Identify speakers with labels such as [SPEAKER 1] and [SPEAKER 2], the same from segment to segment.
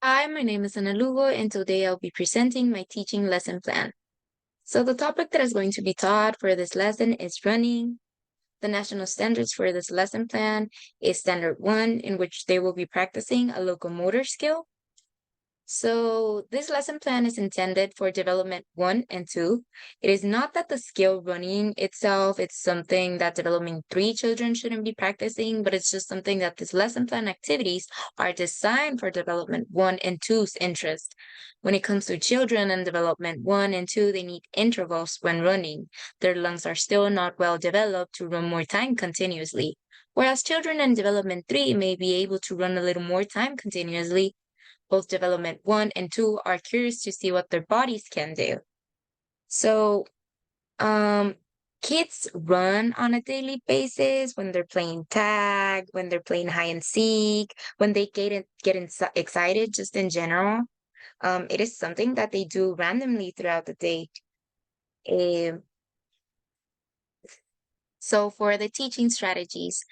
[SPEAKER 1] Hi, my name is Ana Lugo, and today I'll be presenting my teaching lesson plan. So the topic that is going to be taught for this lesson is running. The national standards for this lesson plan is Standard 1, in which they will be practicing a locomotor skill. So this lesson plan is intended for development 1 and 2. It is not that the skill running itself, it's something that development 3 children shouldn't be practicing, but it's just something that this lesson plan activities are designed for development 1 and two's interest. When it comes to children in development 1 and 2, they need intervals when running. Their lungs are still not well developed to run more time continuously. Whereas children in development 3 may be able to run a little more time continuously. Both development 1 and 2 are curious to see what their bodies can do. So, um, kids run on a daily basis when they're playing tag, when they're playing hide and seek, when they excited just in general. It is something that they do randomly throughout the day. Um, so for the teaching strategies,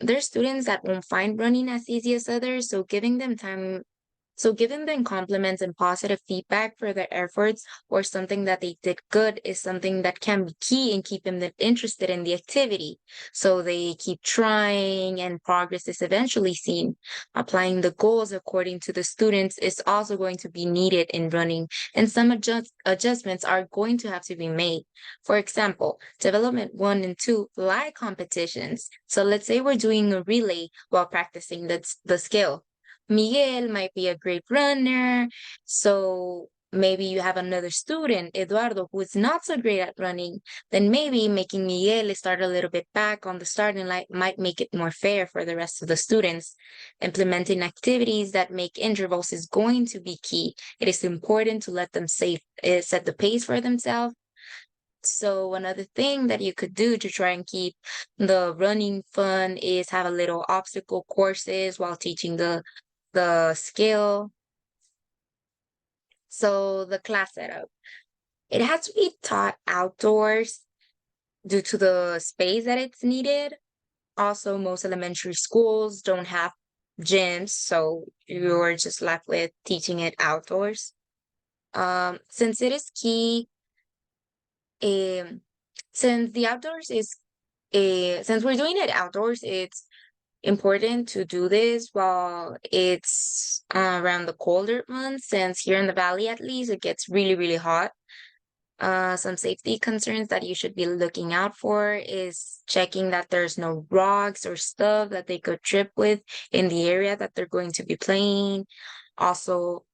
[SPEAKER 1] there's students that won't find running as easy as others, so giving them compliments and positive feedback for their efforts or something that they did good is something that can be key in keeping them interested in the activity. So they keep trying and progress is eventually seen. Applying the goals according to the students is also going to be needed in running, and some adjustments are going to have to be made. For example, development 1 and 2 lie competitions. So let's say we're doing a relay while practicing the skill. Miguel might be a great runner, so maybe you have another student, Eduardo, who is not so great at running, then maybe making Miguel start a little bit back on the starting line might make it more fair for the rest of the students. Implementing activities that make intervals is going to be key. It is important to let them set the pace for themselves. So another thing that you could do to try and keep the running fun is have a little obstacle courses while teaching the skill. So the class setup, it has to be taught outdoors due to the space that it's needed. Also, most elementary schools don't have gyms, so you're just left with teaching it outdoors. Since it is key, um, since the outdoors is since we're doing it outdoors, it's important to do this while it's around the colder months, since here in the valley at least it gets really, really hot. Some safety concerns that you should be looking out for is checking that there's no rocks or stuff that they could trip with in the area that they're going to be playing. Also,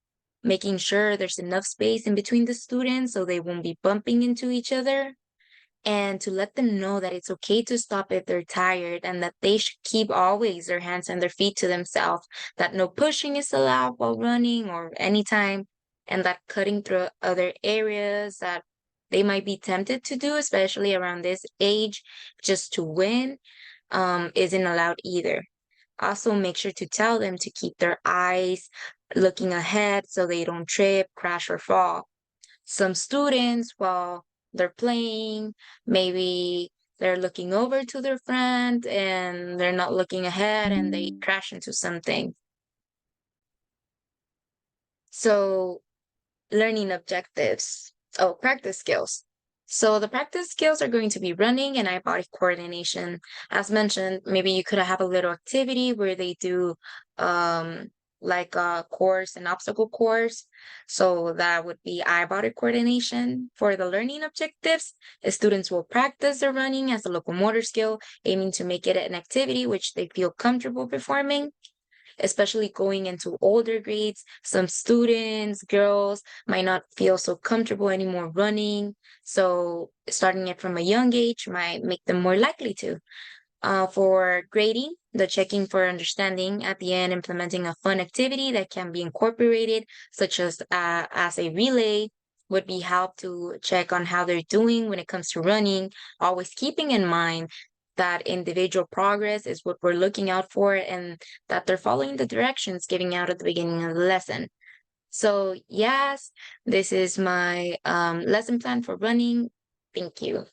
[SPEAKER 1] making sure there's enough space in between the students so they won't be bumping into each other, and to let them know that it's okay to stop if they're tired and that they should keep always their hands and their feet to themselves, that no pushing is allowed while running or anytime, and that cutting through other areas that they might be tempted to do, especially around this age, just to win, isn't allowed either. Also, make sure to tell them to keep their eyes looking ahead so they don't trip, crash, or fall. Some students, while they're playing, maybe they're looking over to their friend and they're not looking ahead and they crash into something. So, learning objectives. Oh, practice skills. So the practice skills are going to be running and eye-body coordination. As mentioned, maybe you could have a little activity where they do um like a course, an obstacle course. So that would be eye-body coordination. For the learning objectives, the students will practice their running as a locomotor skill, aiming to make it an activity which they feel comfortable performing, especially going into older grades. Some students, girls, might not feel so comfortable anymore running. So starting it from a young age might make them more likely to. For grading, the checking for understanding at the end, implementing a fun activity that can be incorporated, such as a relay, would be help to check on how they're doing when it comes to running, always keeping in mind that individual progress is what we're looking out for and that they're following the directions giving out at the beginning of the lesson. So yes, this is my lesson plan for running. Thank you.